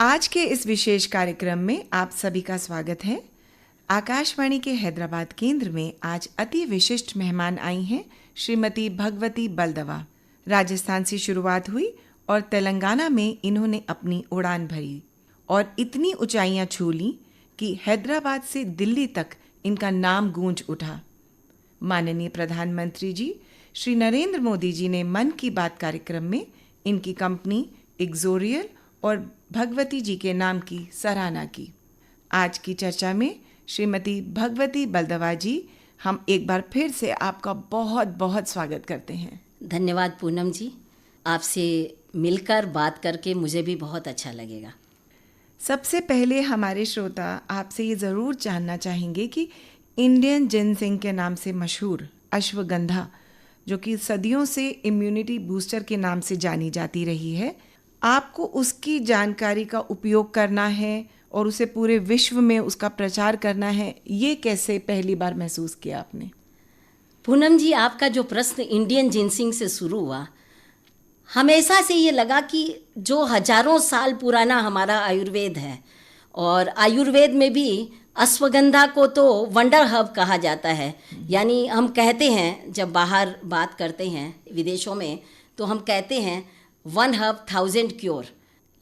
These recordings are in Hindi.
आज के इस विशेष कार्यक्रम में आप सभी का स्वागत है। आकाशवाणी के हैदराबाद केंद्र में आज अति विशिष्ट मेहमान आई हैं श्रीमती भगवती बलदवा। राजस्थान से शुरुआत हुई और तेलंगाना में इन्होंने अपनी उड़ान भरी और इतनी ऊंचाइयां छू लीं कि हैदराबाद से दिल्ली तक इनका नाम गूंज उठा। माननीय प्रधानमंत्री जी श्री नरेंद्र मोदी जी ने मन की बात कार्यक्रम में इनकी कंपनी इक्सोरियल और भगवती जी के नाम की सराहना की। आज की चर्चा में श्रीमती भगवती बलदवा जी, हम एक बार फिर से आपका बहुत बहुत स्वागत करते हैं। धन्यवाद पूनम जी, आपसे मिलकर बात करके मुझे भी बहुत अच्छा लगेगा। सबसे पहले हमारे श्रोता आपसे ये ज़रूर जानना चाहेंगे कि इंडियन जिनसिंग के नाम से मशहूर अश्वगंधा, जो कि सदियों से इम्यूनिटी बूस्टर के नाम से जानी जाती रही है, आपको उसकी जानकारी का उपयोग करना है और उसे पूरे विश्व में उसका प्रचार करना है, ये कैसे पहली बार महसूस किया आपने? पूनम जी, आपका जो प्रश्न इंडियन जिनसिंग से शुरू हुआ, हमेशा से ये लगा कि जो हजारों साल पुराना हमारा आयुर्वेद है, और आयुर्वेद में भी अश्वगंधा को तो वंडर हर्ब कहा जाता है। यानी हम कहते हैं, जब बाहर बात करते हैं विदेशों में, तो हम कहते हैं 1 हर्ब 1000 क्योर।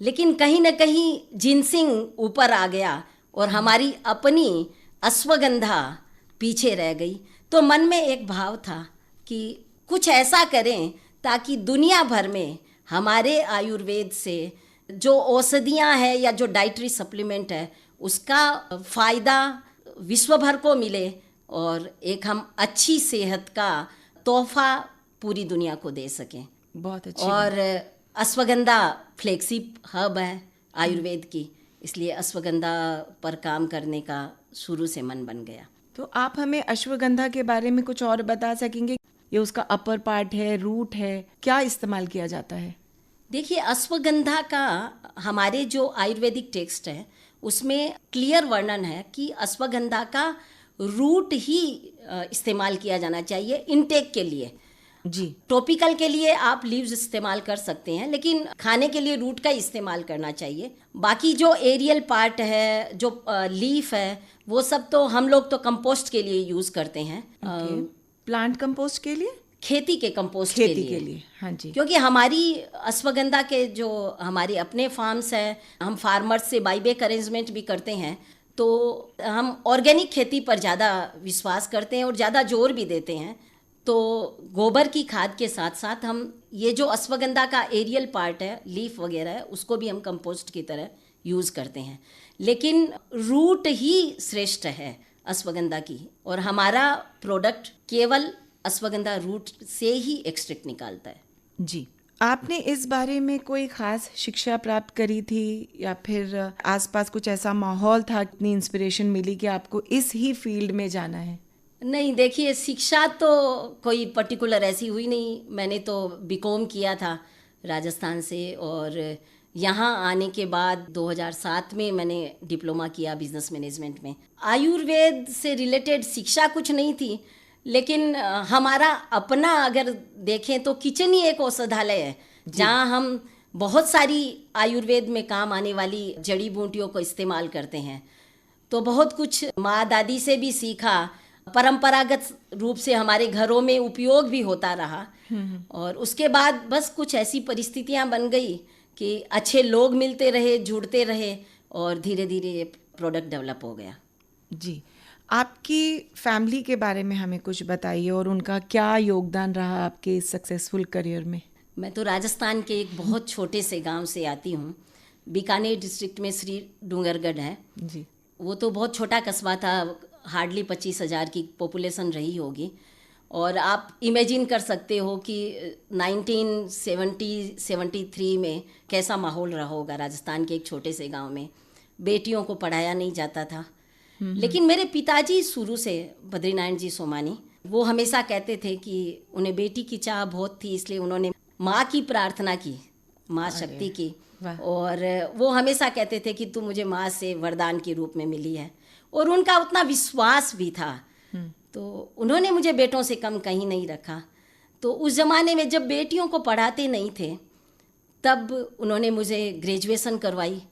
लेकिन कहीं ना कहीं जिनसिंग ऊपर आ गया और हमारी अपनी अश्वगंधा पीछे रह गई। तो मन में एक भाव था कि कुछ ऐसा करें ताकि दुनिया भर में हमारे आयुर्वेद से जो औषधियाँ हैं या जो डाइटरी सप्लीमेंट है, उसका फ़ायदा विश्व भर को मिले और एक हम अच्छी सेहत का तोहफा पूरी दुनिया को दे सकें। बहुत अच्छी और अश्वगंधा फ्लैगशिप हर्ब है आयुर्वेद की, इसलिए अश्वगंधा पर काम करने का शुरू से मन बन गया। तो आप हमें अश्वगंधा के बारे में कुछ और बता सकेंगे? ये उसका अपर पार्ट है, रूट है, क्या इस्तेमाल किया जाता है? देखिए, अश्वगंधा का हमारे जो आयुर्वेदिक टेक्स्ट है उसमें क्लियर वर्णन है कि अश्वगंधा का रूट ही इस्तेमाल किया जाना चाहिए इनटेक के लिए जी। टॉपिकल के लिए आप लीव्स इस्तेमाल कर सकते हैं, लेकिन खाने के लिए रूट का इस्तेमाल करना चाहिए। बाकी जो एरियल पार्ट है, जो लीफ है, वो सब तो हम लोग तो कंपोस्ट के लिए यूज़ करते हैं। प्लांट कंपोस्ट के लिए, खेती के कंपोस्ट खेती के लिए। हाँ जी। क्योंकि हमारी अश्वगंधा के जो हमारे अपने फार्म्स हैं, हम फार्मर्स से बाईबैक अरेंजमेंट भी करते हैं, तो हम ऑर्गेनिक खेती पर ज़्यादा विश्वास करते हैं और ज़्यादा जोर भी देते हैं। तो गोबर की खाद के साथ साथ हम ये जो अश्वगंधा का एरियल पार्ट है, लीफ वगैरह है, उसको भी हम कंपोस्ट की तरह यूज़ करते हैं। लेकिन रूट ही श्रेष्ठ है अश्वगंधा की, और हमारा प्रोडक्ट केवल अश्वगंधा रूट से ही एक्सट्रैक्ट निकालता है। जी। आपने इस बारे में कोई ख़ास शिक्षा प्राप्त करी थी या फिर आसपास कुछ ऐसा माहौल था, इतनी इंस्पिरेशन मिली कि आपको इस ही फील्ड में जाना है? नहीं, देखिए, शिक्षा तो कोई पर्टिकुलर ऐसी हुई नहीं। मैंने तो बीकॉम किया था राजस्थान से, और यहाँ आने के बाद 2007 में मैंने डिप्लोमा किया बिजनेस मैनेजमेंट में। आयुर्वेद से रिलेटेड शिक्षा कुछ नहीं थी, लेकिन हमारा अपना अगर देखें तो किचन ही एक औषधालय है, जहाँ हम बहुत सारी आयुर्वेद में काम आने वाली जड़ी बूटियों को इस्तेमाल करते हैं। तो बहुत कुछ माँ दादी से भी सीखा, परंपरागत रूप से हमारे घरों में उपयोग भी होता रहा। और उसके बाद बस कुछ ऐसी परिस्थितियां बन गई कि अच्छे लोग मिलते रहे, जुड़ते रहे, और धीरे धीरे ये प्रोडक्ट डेवलप हो गया। जी। आपकी फैमिली के बारे में हमें कुछ बताइए और उनका क्या योगदान रहा आपके इस सक्सेसफुल करियर में? मैं तो राजस्थान के एक बहुत छोटे से गांव से आती हूँ। बीकानेर डिस्ट्रिक्ट में श्री डूंगरगढ़ है जी। वो तो बहुत छोटा कस्बा था, हार्डली 25,000 की पॉपुलेशन रही होगी। और आप इमेजिन कर सकते हो कि 1973 में कैसा माहौल रहा होगा राजस्थान के एक छोटे से गांव में। बेटियों को पढ़ाया नहीं जाता था। लेकिन मेरे पिताजी शुरू से, बद्रीनारायण जी सोमानी, वो हमेशा कहते थे कि उन्हें बेटी की चाह बहुत थी, इसलिए उन्होंने माँ की प्रार्थना की, माँ शक्ति की। और वो हमेशा कहते थे कि तू मुझे माँ से वरदान के रूप में मिली है, और उनका उतना विश्वास भी था। तो उन्होंने मुझे बेटों से कम कहीं नहीं रखा। तो उस ज़माने में जब बेटियों को पढ़ाते नहीं थे, तब उन्होंने मुझे ग्रेजुएशन करवाई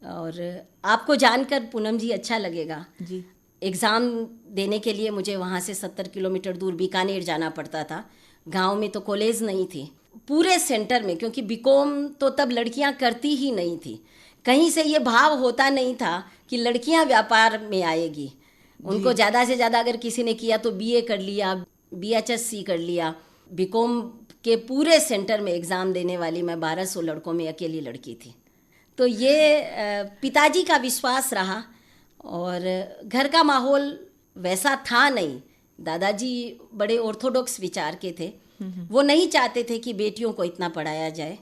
और आपको जानकर पूनम जी अच्छा लगेगा, जी। एग्ज़ाम देने के लिए मुझे वहाँ से 70 किलोमीटर दूर बीकानेर जाना पड़ता था। गांव में तो कॉलेज नहीं थी, पूरे सेंटर में, क्योंकि बीकॉम तो तब लड़कियां करती ही नहीं थी। कहीं से ये भाव होता नहीं था कि लड़कियां व्यापार में आएगी। उनको ज़्यादा से ज़्यादा अगर किसी ने किया तो बीए कर लिया, बीएचएससी कर लिया। बीकॉम के पूरे सेंटर में एग्ज़ाम देने वाली मैं 1200 लड़कों में अकेली लड़की थी। तो ये पिताजी का विश्वास रहा, और घर का माहौल वैसा था नहीं। दादाजी बड़े ऑर्थोडॉक्स विचार के थे, वो नहीं चाहते थे कि बेटियों को इतना पढ़ाया जाए,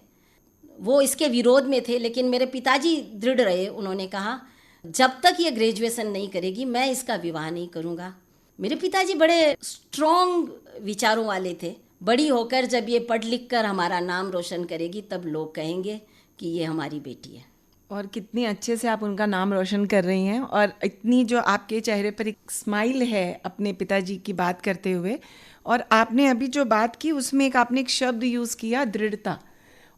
वो इसके विरोध में थे। लेकिन मेरे पिताजी दृढ़ रहे, उन्होंने कहा जब तक ये ग्रेजुएशन नहीं करेगी मैं इसका विवाह नहीं करूँगा। मेरे पिताजी बड़े स्ट्रॉन्ग विचारों वाले थे। बड़ी होकर जब ये पढ़ लिख कर हमारा नाम रोशन करेगी तब लोग कहेंगे कि ये हमारी बेटी है। और कितनी अच्छे से आप उनका नाम रोशन कर रही हैं, और इतनी जो आपके चेहरे पर एक स्माइल है अपने पिताजी की बात करते हुए। और आपने अभी जो बात की उसमें आपने एक शब्द यूज़ किया, दृढ़ता,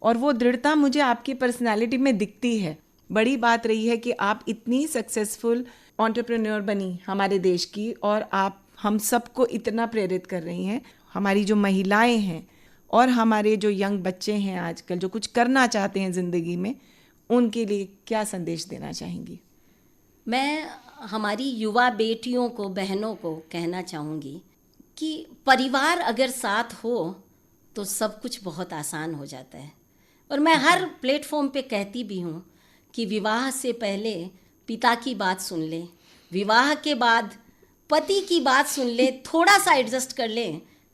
और वो दृढ़ता मुझे आपकी पर्सनालिटी में दिखती है। बड़ी बात रही है कि आप इतनी सक्सेसफुल एंटरप्रेन्योर बनी हमारे देश की, और आप हम सबको इतना प्रेरित कर रही हैं। हमारी जो महिलाएं हैं और हमारे जो यंग बच्चे हैं आजकल जो कुछ करना चाहते हैं ज़िंदगी में, उनके लिए क्या संदेश देना चाहेंगी? मैं हमारी युवा बेटियों को, बहनों को कहना चाहूँगी कि परिवार अगर साथ हो तो सब कुछ बहुत आसान हो जाता है। और मैं हर प्लेटफॉर्म पे कहती भी हूँ कि विवाह से पहले पिता की बात सुन ले, विवाह के बाद पति की बात सुन ले, थोड़ा सा एडजस्ट कर ले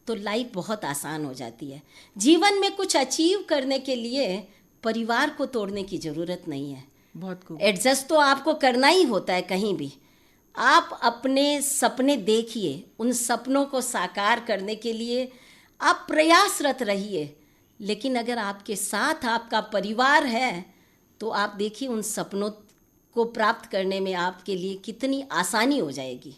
तो लाइफ बहुत आसान हो जाती है। जीवन में कुछ अचीव करने के लिए परिवार को तोड़ने की ज़रूरत नहीं है। बहुत खूब। एडजस्ट तो आपको करना ही होता है कहीं भी। आप अपने सपने देखिए, उन सपनों को साकार करने के लिए आप प्रयासरत रहिए। लेकिन अगर आपके साथ आपका परिवार है तो आप देखिए उन सपनों को प्राप्त करने में आपके लिए कितनी आसानी हो जाएगी।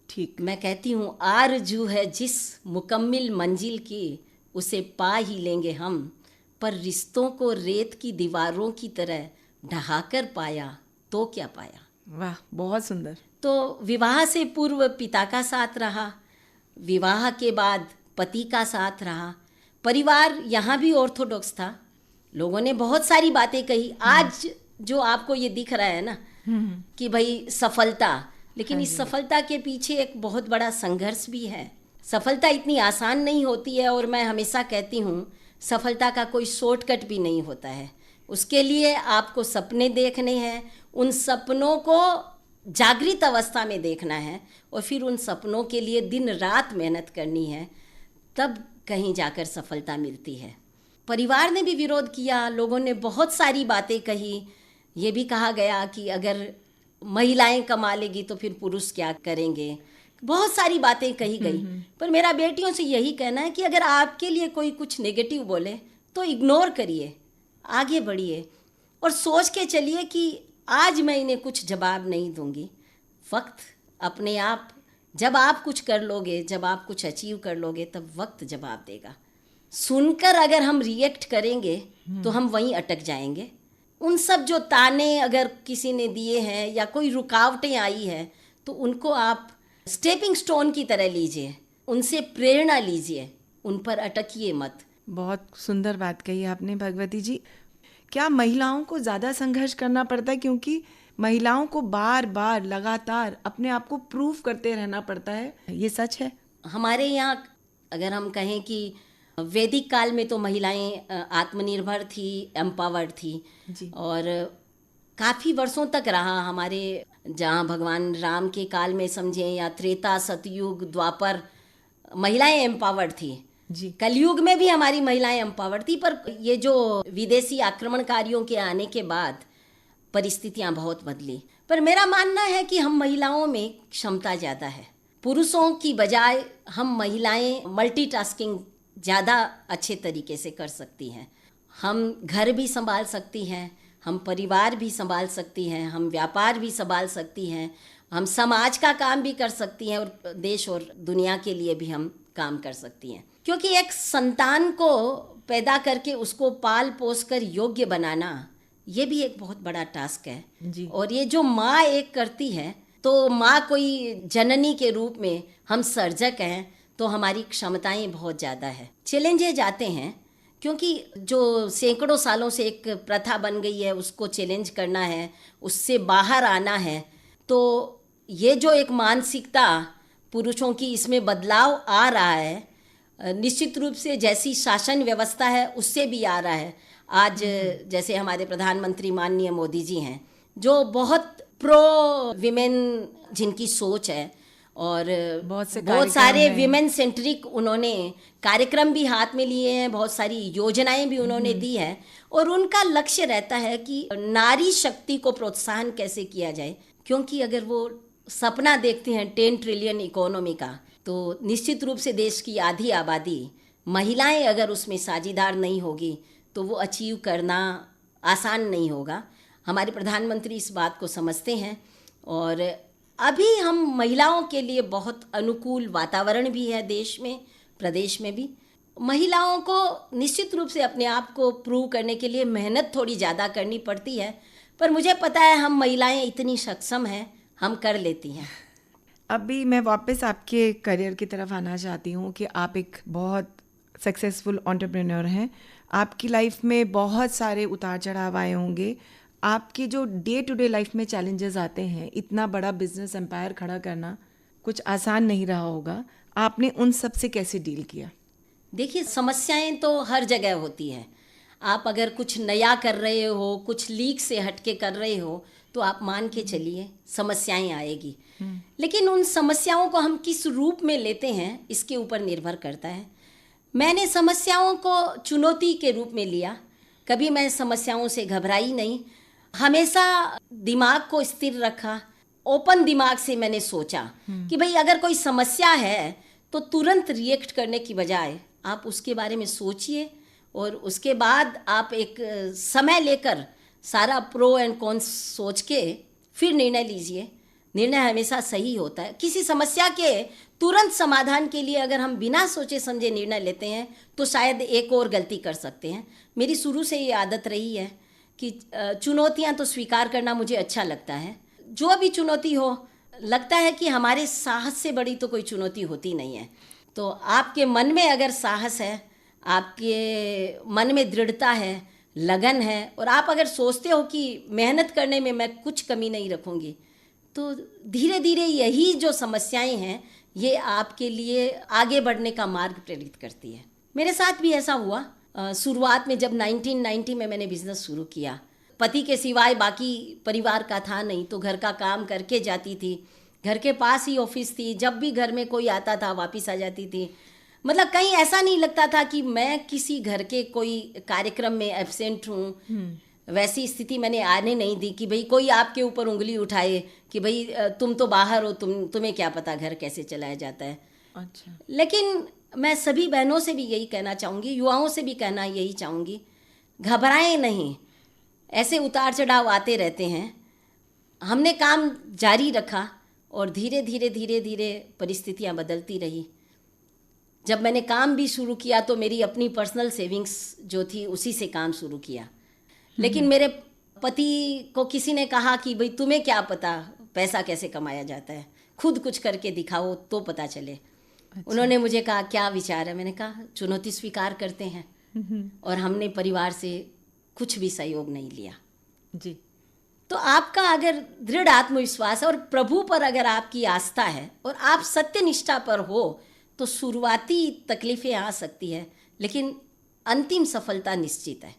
ठीक। मैं कहती हूँ आरज़ू है जिस मुकम्मिल मंजिल की, उसे पा ही लेंगे हम, पर रिश्तों को रेत की दीवारों की तरह ढहाकर पाया तो क्या पाया। वाह, बहुत सुंदर। तो विवाह से पूर्व पिता का साथ रहा, विवाह के बाद पति का साथ रहा। परिवार यहाँ भी ऑर्थोडॉक्स था, लोगों ने बहुत सारी बातें कही। आज जो आपको ये दिख रहा है ना कि भाई सफलता, लेकिन इस सफलता के पीछे एक बहुत बड़ा संघर्ष भी है। सफलता इतनी आसान नहीं होती है, और मैं हमेशा कहती हूँ सफलता का कोई शॉर्टकट भी नहीं होता है। उसके लिए आपको सपने देखने हैं, उन सपनों को जागृत अवस्था में देखना है, और फिर उन सपनों के लिए दिन रात मेहनत करनी है, तब कहीं जाकर सफलता मिलती है। परिवार ने भी विरोध किया, लोगों ने बहुत सारी बातें कही। ये भी कहा गया कि अगर महिलाएं कमा लेगी तो फिर पुरुष क्या करेंगे, बहुत सारी बातें कही गई। पर मेरा बेटियों से यही कहना है कि अगर आपके लिए कोई कुछ नेगेटिव बोले तो इग्नोर करिए, आगे बढ़िए और सोच के चलिए कि आज मैं इन्हें कुछ जवाब नहीं दूंगी। वक्त अपने आप, जब आप कुछ कर लोगे, जब आप कुछ अचीव कर लोगे, तब वक्त जवाब देगा। सुनकर अगर हम रिएक्ट करेंगे तो हम वहीं अटक जाएंगे। उन सब जो ताने अगर किसी ने दिए हैं या कोई रुकावटें आई हैं तो उनको आप स्टेपिंग स्टोन की तरह लीजिए, उनसे प्रेरणा लीजिए, उन पर अटकिए मत। बहुत सुंदर बात कही आपने भगवती जी। क्या महिलाओं को ज़्यादा संघर्ष करना पड़ता है, क्योंकि महिलाओं को बार बार लगातार अपने आप को प्रूव करते रहना पड़ता है, ये सच है? हमारे यहाँ अगर हम कहें कि वैदिक काल में तो महिलाएं आत्मनिर्भर थी, एम्पावर्ड थी जी। और काफ़ी वर्षों तक रहा। हमारे जहाँ भगवान राम के काल में समझें या त्रेता, सतयुग, द्वापर, महिलाएं एम्पावर्ड थी जी। कलयुग में भी हमारी महिलाएं एम्पावर्ड थी। पर ये जो विदेशी आक्रमणकारियों के आने के बाद परिस्थितियां बहुत बदली। पर मेरा मानना है कि हम महिलाओं में क्षमता ज़्यादा है, पुरुषों की बजाय हम महिलाएं मल्टीटास्किंग ज़्यादा अच्छे तरीके से कर सकती हैं। हम घर भी संभाल सकती हैं, हम परिवार भी संभाल सकती हैं, हम व्यापार भी संभाल सकती हैं, हम समाज का काम भी कर सकती हैं और देश और दुनिया के लिए भी हम काम कर सकती हैं। क्योंकि एक संतान को पैदा करके उसको पाल पोस कर योग्य बनाना, ये भी एक बहुत बड़ा टास्क है। जी। और ये जो माँ एक करती है, तो माँ कोई जननी के रूप में, हम सर्जक हैं तो हमारी क्षमताएं बहुत ज़्यादा है। चैलेंजेज आते हैं क्योंकि जो सैकड़ों सालों से एक प्रथा बन गई है उसको चैलेंज करना है, उससे बाहर आना है। तो ये जो एक मानसिकता पुरुषों की, इसमें बदलाव आ रहा है। निश्चित रूप से जैसी शासन व्यवस्था है उससे भी आ रहा है। आज जैसे हमारे प्रधानमंत्री माननीय मोदी जी हैं, जो बहुत प्रो विमेन जिनकी सोच है, और बहुत से बहुत कार्यक्रम सारे हैं। विमेन सेंट्रिक उन्होंने कार्यक्रम भी हाथ में लिए हैं, बहुत सारी योजनाएं भी उन्होंने दी हैं। और उनका लक्ष्य रहता है कि नारी शक्ति को प्रोत्साहन कैसे किया जाए, क्योंकि अगर वो सपना देखते हैं 10 ट्रिलियन इकोनॉमी का, तो निश्चित रूप से देश की आधी आबादी, महिलाएं अगर उसमें साझीदार नहीं होगी तो वो अचीव करना आसान नहीं होगा। हमारे प्रधानमंत्री इस बात को समझते हैं, और अभी हम महिलाओं के लिए बहुत अनुकूल वातावरण भी है देश में, प्रदेश में भी। महिलाओं को निश्चित रूप से अपने आप को प्रूव करने के लिए मेहनत थोड़ी ज़्यादा करनी पड़ती है, पर मुझे पता है हम महिलाएं इतनी सक्षम हैं, हम कर लेती हैं। अभी मैं वापस आपके करियर की तरफ आना चाहती हूँ कि आप एक बहुत सक्सेसफुल एंटरप्रेन्योर हैं। आपकी लाइफ में बहुत सारे उतार चढ़ाव आए होंगे। आपकी जो डे टू डे लाइफ में चैलेंजेस आते हैं, इतना बड़ा बिजनेस एम्पायर खड़ा करना कुछ आसान नहीं रहा होगा। आपने उन सब से कैसे डील किया? देखिए, समस्याएं तो हर जगह होती है। आप अगर कुछ नया कर रहे हो, कुछ लीक से हटके कर रहे हो, तो आप मान के चलिए समस्याएं आएगी। लेकिन उन समस्याओं को हम किस रूप में लेते हैं इसके ऊपर निर्भर करता है। मैंने समस्याओं को चुनौती के रूप में लिया, कभी मैं समस्याओं से घबराई नहीं, हमेशा दिमाग को स्थिर रखा। ओपन दिमाग से मैंने सोचा कि भाई अगर कोई समस्या है तो तुरंत रिएक्ट करने की बजाय आप उसके बारे में सोचिए, और उसके बाद आप एक समय लेकर सारा प्रो एंड कॉन्स सोच के फिर निर्णय लीजिए। निर्णय हमेशा सही होता है। किसी समस्या के तुरंत समाधान के लिए अगर हम बिना सोचे समझे निर्णय लेते हैं तो शायद एक और गलती कर सकते हैं। मेरी शुरू से ये आदत रही है कि चुनौतियां तो स्वीकार करना मुझे अच्छा लगता है। जो भी चुनौती हो, लगता है कि हमारे साहस से बड़ी तो कोई चुनौती होती नहीं है। तो आपके मन में अगर साहस है, आपके मन में दृढ़ता है, लगन है, और आप अगर सोचते हो कि मेहनत करने में मैं कुछ कमी नहीं रखूँगी, तो धीरे धीरे यही जो समस्याएं हैं ये आपके लिए आगे बढ़ने का मार्ग प्रेरित करती है। मेरे साथ भी ऐसा हुआ। शुरुआत में जब 1990 में मैंने बिजनेस शुरू किया, पति के सिवाय बाकी परिवार का था नहीं, तो घर का काम करके जाती थी। घर के पास ही ऑफिस थी, जब भी घर में कोई आता था वापस आ जाती थी। मतलब कहीं ऐसा नहीं लगता था कि मैं किसी घर के कोई कार्यक्रम में एब्सेंट हूँ। वैसी स्थिति मैंने आने नहीं दी कि भाई कोई आपके ऊपर उंगली उठाए कि भाई तुम तो बाहर हो, तुम्हें क्या पता घर कैसे चलाया जाता है। अच्छा। लेकिन मैं सभी बहनों से भी यही कहना चाहूँगी, युवाओं से भी कहना यही चाहूँगी, घबराएं नहीं। ऐसे उतार चढ़ाव आते रहते हैं। हमने काम जारी रखा और धीरे धीरे धीरे धीरे परिस्थितियाँ बदलती रही। जब मैंने काम भी शुरू किया तो मेरी अपनी पर्सनल सेविंग्स जो थी उसी से काम शुरू किया। लेकिन मेरे पति को किसी ने कहा कि भाई तुम्हें क्या पता पैसा कैसे कमाया जाता है, खुद कुछ करके दिखाओ तो पता चले। अच्छा। उन्होंने मुझे कहा क्या विचार है, मैंने कहा चुनौती स्वीकार करते हैं। और हमने परिवार से कुछ भी सहयोग नहीं लिया। जी। तो आपका अगर दृढ़ आत्मविश्वास है और प्रभु पर अगर आपकी आस्था है और आप सत्यनिष्ठा पर हो तो शुरुआती तकलीफें आ सकती है, लेकिन अंतिम सफलता निश्चित है।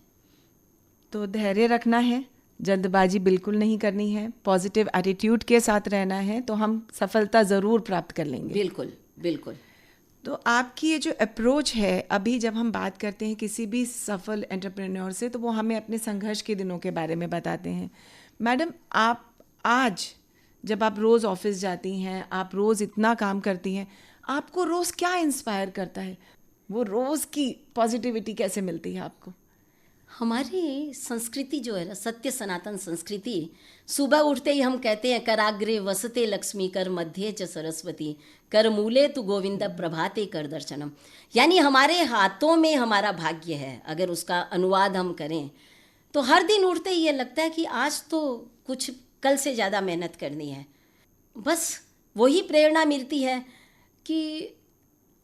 तो धैर्य रखना है, जल्दबाजी बिल्कुल नहीं करनी है, पॉजिटिव एटीट्यूड के साथ रहना है, तो हम सफलता ज़रूर प्राप्त कर लेंगे। बिल्कुल बिल्कुल। तो आपकी ये जो अप्रोच है, अभी जब हम बात करते हैं किसी भी सफल एंटरप्रेन्योर से, तो वो हमें अपने संघर्ष के दिनों के बारे में बताते हैं। मैडम, आप आज जब आप रोज़ ऑफिस जाती हैं, आप रोज़ इतना काम करती हैं, आपको रोज़ क्या इंस्पायर करता है? वो रोज़ की पॉजिटिविटी कैसे मिलती है आपको? हमारी संस्कृति जो है ना, सत्य सनातन संस्कृति, सुबह उठते ही हम कहते हैं कराग्रे वसते लक्ष्मी कर मध्य च सरस्वती कर मूले तु गोविंद प्रभाते कर दर्शनम। यानी हमारे हाथों में हमारा भाग्य है। अगर उसका अनुवाद हम करें तो हर दिन उठते ही ये लगता है कि आज तो कुछ कल से ज़्यादा मेहनत करनी है। बस वही प्रेरणा मिलती है कि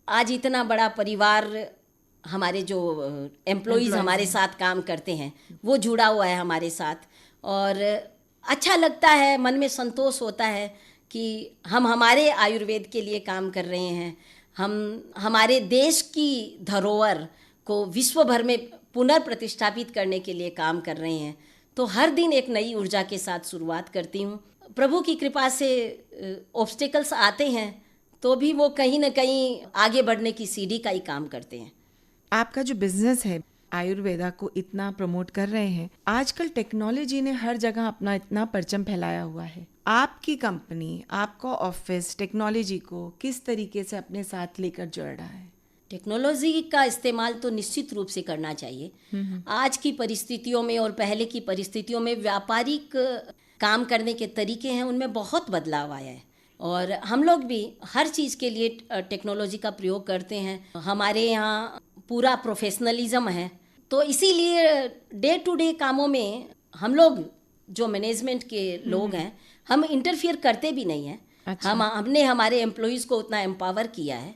आज इतना बड़ा परिवार, हमारे जो एम्प्लॉइज़ हमारे साथ काम करते हैं वो जुड़ा हुआ है हमारे साथ, और अच्छा लगता है, मन में संतोष होता है कि हम हमारे आयुर्वेद के लिए काम कर रहे हैं। हम हमारे देश की धरोहर को विश्व भर में पुनर्प्रतिष्ठापित करने के लिए काम कर रहे हैं। तो हर दिन एक नई ऊर्जा के साथ शुरुआत करती हूँ। प्रभु की कृपा से ऑब्स्टेकल्स आते हैं तो भी वो कहीं ना कहीं आगे बढ़ने की सीढ़ी का ही काम करते हैं। आपका जो बिजनेस है, आयुर्वेदा को इतना प्रमोट कर रहे हैं, आजकल टेक्नोलॉजी ने हर जगह अपना इतना परचम फैलाया हुआ है। आपकी कंपनी, आपका ऑफिस टेक्नोलॉजी को किस तरीके से अपने साथ लेकर चल रहा है? टेक्नोलॉजी का इस्तेमाल तो निश्चित रूप से करना चाहिए। आज की परिस्थितियों में और पहले की परिस्थितियों में व्यापारिक काम करने के तरीके हैं, उनमें बहुत बदलाव आया है, और हम लोग भी हर चीज़ के लिए टेक्नोलॉजी का प्रयोग करते हैं। हमारे यहाँ पूरा प्रोफेशनलिज्म है, तो इसीलिए डे टू डे कामों में हम लोग जो मैनेजमेंट के लोग हैं, हम इंटरफियर करते भी नहीं हैं। अच्छा। हमने हमारे एम्प्लॉइज़ को उतना एम्पावर किया है।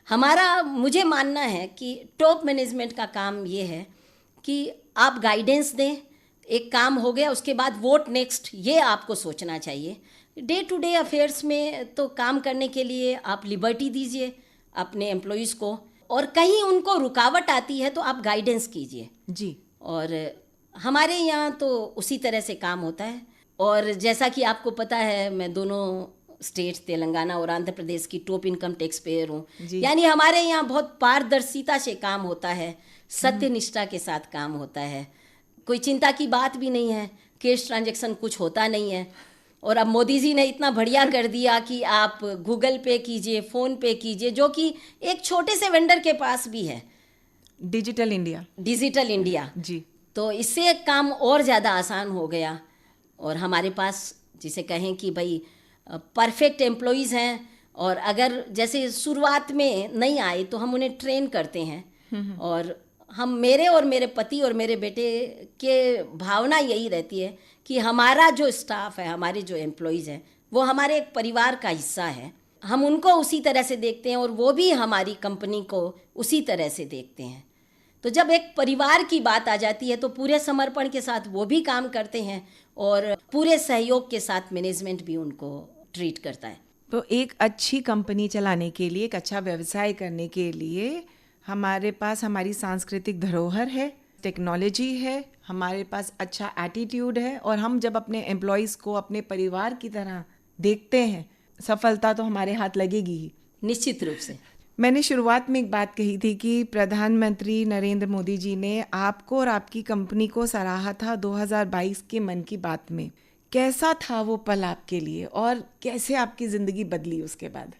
हमारा, मुझे मानना है कि टॉप मैनेजमेंट का काम ये है कि आप गाइडेंस दें, एक काम हो गया उसके बाद व्हाट नेक्स्ट, ये आपको सोचना चाहिए। डे टू डे अफेयर्स में तो काम करने के लिए आप लिबर्टी दीजिए अपने एम्प्लॉइज़ को, और कहीं उनको रुकावट आती है तो आप गाइडेंस कीजिए जी। और हमारे यहाँ तो उसी तरह से काम होता है। और जैसा कि आपको पता है, मैं दोनों स्टेट तेलंगाना और आंध्र प्रदेश की टॉप इनकम टैक्स पेयर हूँ, यानी हमारे यहाँ बहुत पारदर्शिता से काम होता है, सत्यनिष्ठा के साथ काम होता है, कोई चिंता की बात भी नहीं है, कैश ट्रांजैक्शन कुछ होता नहीं है। और अब मोदी जी ने इतना बढ़िया कर दिया कि आप गूगल पे कीजिए, फ़ोन पे कीजिए, जो कि एक छोटे से वेंडर के पास भी है। Digital India. डिजिटल इंडिया जी। तो इससे काम और ज़्यादा आसान हो गया। और हमारे पास, जिसे कहें कि भाई परफेक्ट एम्प्लॉइज़ हैं, और अगर जैसे शुरुआत में नहीं आए तो हम उन्हें ट्रेन करते हैं। और हम, मेरे और मेरे पति और मेरे बेटे के भावना यही रहती है कि हमारा जो स्टाफ है, हमारे जो एम्प्लॉइज़ हैं, वो हमारे एक परिवार का हिस्सा है। हम उनको उसी तरह से देखते हैं और वो भी हमारी कंपनी को उसी तरह से देखते हैं। तो जब एक परिवार की बात आ जाती है तो पूरे समर्पण के साथ वो भी काम करते हैं, और पूरे सहयोग के साथ मैनेजमेंट भी उनको ट्रीट करता है। तो एक अच्छी कंपनी चलाने के लिए, एक अच्छा व्यवसाय करने के लिए हमारे पास हमारी सांस्कृतिक धरोहर है, टेक्नोलॉजी है, हमारे पास अच्छा एटीट्यूड है, और हम जब अपने एम्प्लॉयज़ को अपने परिवार की तरह देखते हैं, सफलता तो हमारे हाथ लगेगी ही। निश्चित रूप से। मैंने शुरुआत में एक बात कही थी कि प्रधानमंत्री नरेंद्र मोदी जी ने आपको और आपकी कंपनी को सराहा था 2022 के मन की बात में। कैसा था वो पल आपके लिए, और कैसे आपकी ज़िंदगी बदली उसके बाद?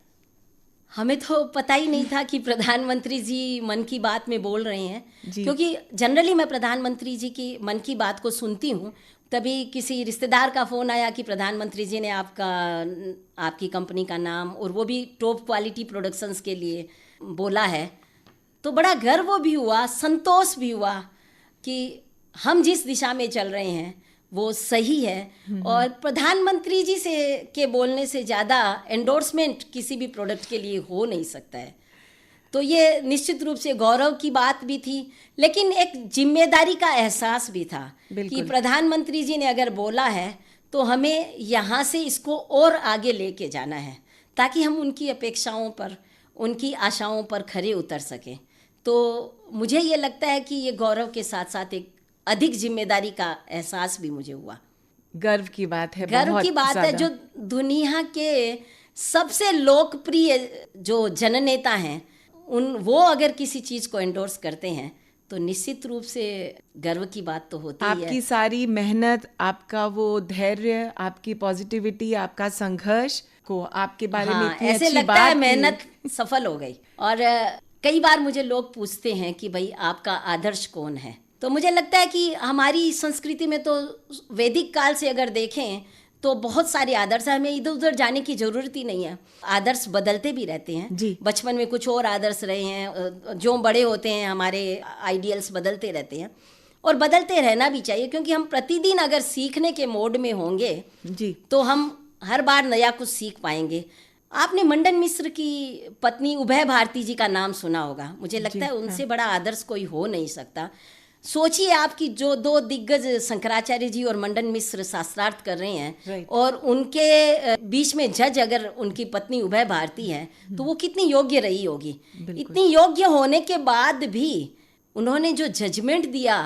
हमें तो पता ही नहीं था कि प्रधानमंत्री जी मन की बात में बोल रहे हैं, जी। क्योंकि जनरली मैं प्रधानमंत्री जी की मन की बात को सुनती हूँ, तभी किसी रिश्तेदार का फ़ोन आया कि प्रधानमंत्री जी ने आपकी कंपनी का नाम, और वो भी टॉप क्वालिटी प्रोडक्शंस के लिए बोला है। तो बड़ा गर्व भी हुआ, संतोष भी हुआ कि हम जिस दिशा में चल रहे हैं वो सही है। और प्रधानमंत्री जी से के बोलने से ज़्यादा एंडोर्समेंट किसी भी प्रोडक्ट के लिए हो नहीं सकता है। तो ये निश्चित रूप से गौरव की बात भी थी, लेकिन एक जिम्मेदारी का एहसास भी था कि प्रधानमंत्री जी ने अगर बोला है तो हमें यहाँ से इसको और आगे लेके जाना है, ताकि हम उनकी अपेक्षाओं पर, उनकी आशाओं पर खरे उतर सकें। तो मुझे ये लगता है कि ये गौरव के साथ साथ एक अधिक जिम्मेदारी का एहसास भी मुझे हुआ। गर्व की बात है, गर्व की बात है। जो दुनिया के सबसे लोकप्रिय जो जननेता हैं, वो अगर किसी चीज़ को एंडोर्स करते हैं तो निश्चित रूप से गर्व की बात तो होती है। आपकी सारी मेहनत, आपका वो धैर्य, आपकी पॉजिटिविटी, आपका संघर्ष को आपके बारे में इतनी ऐसे अच्छी लगता बात है की। मेहनत सफल हो गई। और कई बार मुझे लोग पूछते हैं कि भाई आपका आदर्श कौन है, तो मुझे लगता है कि हमारी संस्कृति में तो वैदिक काल से अगर देखें तो बहुत सारे आदर्श हैं, हमें इधर उधर जाने की ज़रूरत ही नहीं है। आदर्श बदलते भी रहते हैं जी। बचपन में कुछ और आदर्श रहे हैं, जो बड़े होते हैं हमारे आइडियल्स बदलते रहते हैं। और बदलते रहना भी चाहिए, क्योंकि हम प्रतिदिन अगर सीखने के मोड में होंगे जी तो हम हर बार नया कुछ सीख पाएंगे। आपने मंडन मिश्र की पत्नी उभय भारती जी का नाम सुना होगा। मुझे लगता है उनसे बड़ा आदर्श कोई हो नहीं सकता। सोचिए आपकी जो दो दिग्गज शंकराचार्य जी और मंडन मिश्र शास्त्रार्थ कर रहे हैं, Right. और उनके बीच में जज अगर उनकी पत्नी उभय भारती है तो वो कितनी योग्य रही होगी। इतनी योग्य होने के बाद भी उन्होंने जो जजमेंट दिया,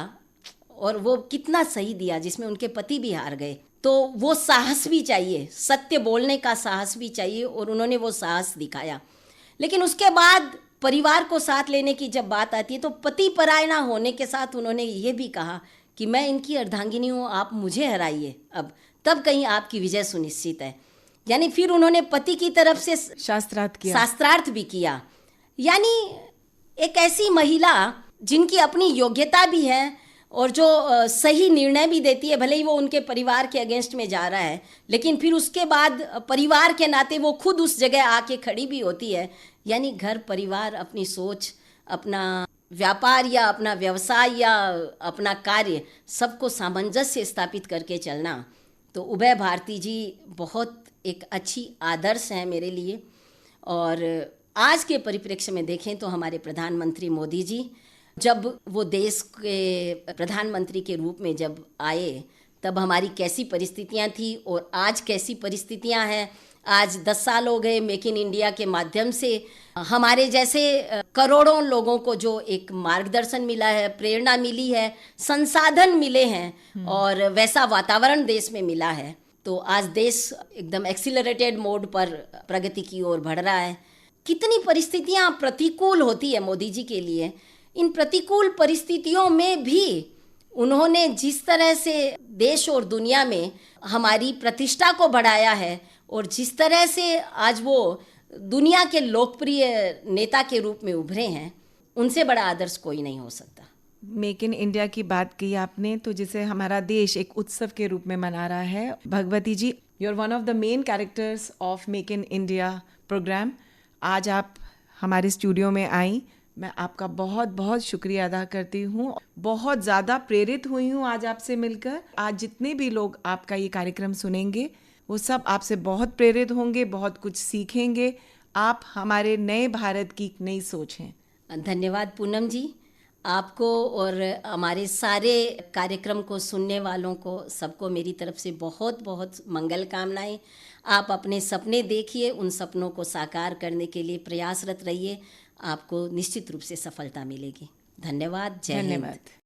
और वो कितना सही दिया, जिसमें उनके पति भी हार गए। तो वो साहस भी चाहिए, सत्य बोलने का साहस भी चाहिए, और उन्होंने वो साहस दिखाया। लेकिन उसके बाद परिवार को साथ लेने की जब बात आती है तो पति परायणा होने के साथ उन्होंने ये भी कहा कि मैं इनकी अर्धांगिनी हूँ, आप मुझे हराइए अब, तब कहीं आपकी विजय सुनिश्चित है। यानी फिर उन्होंने पति की तरफ से शास्त्रार्थ भी किया। यानी एक ऐसी महिला जिनकी अपनी योग्यता भी है और जो सही निर्णय भी देती है, भले ही वो उनके परिवार के अगेंस्ट में जा रहा है, लेकिन फिर उसके बाद परिवार के नाते वो खुद उस जगह आके खड़ी भी होती है। यानी घर परिवार, अपनी सोच, अपना व्यापार या अपना व्यवसाय या अपना कार्य, सबको सामंजस्य स्थापित करके चलना। तो उभय भारती जी बहुत एक अच्छी आदर्श हैं मेरे लिए। और आज के परिप्रेक्ष्य में देखें तो हमारे प्रधानमंत्री मोदी जी जब वो देश के प्रधानमंत्री के रूप में जब आए, तब हमारी कैसी परिस्थितियां थी और आज कैसी परिस्थितियां हैं। आज 10 साल हो गए मेक इन इंडिया के माध्यम से हमारे जैसे करोड़ों लोगों को जो एक मार्गदर्शन मिला है, प्रेरणा मिली है, संसाधन मिले हैं, और वैसा वातावरण देश में मिला है। तो आज देश एकदम एक्सीलरेटेड मोड पर प्रगति की ओर बढ़ रहा है। कितनी परिस्थितियां प्रतिकूल होती है मोदी जी के लिए, इन प्रतिकूल परिस्थितियों में भी उन्होंने जिस तरह से देश और दुनिया में हमारी प्रतिष्ठा को बढ़ाया है, और जिस तरह से आज वो दुनिया के लोकप्रिय नेता के रूप में उभरे हैं, उनसे बड़ा आदर्श कोई नहीं हो सकता। मेक इन इंडिया की बात की आपने, तो जिसे हमारा देश एक उत्सव के रूप में मना रहा है। Bhagwati ji, you are one of the main characters of make in India program. आज आप हमारे स्टूडियो में आई, मैं आपका बहुत बहुत शुक्रिया अदा करती हूँ। बहुत ज़्यादा प्रेरित हुई हूँ आज आपसे मिलकर। आज जितने भी लोग आपका ये कार्यक्रम सुनेंगे वो सब आपसे बहुत प्रेरित होंगे, बहुत कुछ सीखेंगे। आप हमारे नए भारत की नई सोच हैं। धन्यवाद पूनम जी, आपको और हमारे सारे कार्यक्रम को सुनने वालों को सबको मेरी तरफ से बहुत बहुत मंगल कामनाएं। आप अपने सपने देखिए, उन सपनों को साकार करने के लिए प्रयासरत रहिए, आपको निश्चित रूप से सफलता मिलेगी। धन्यवाद। जय हिंद।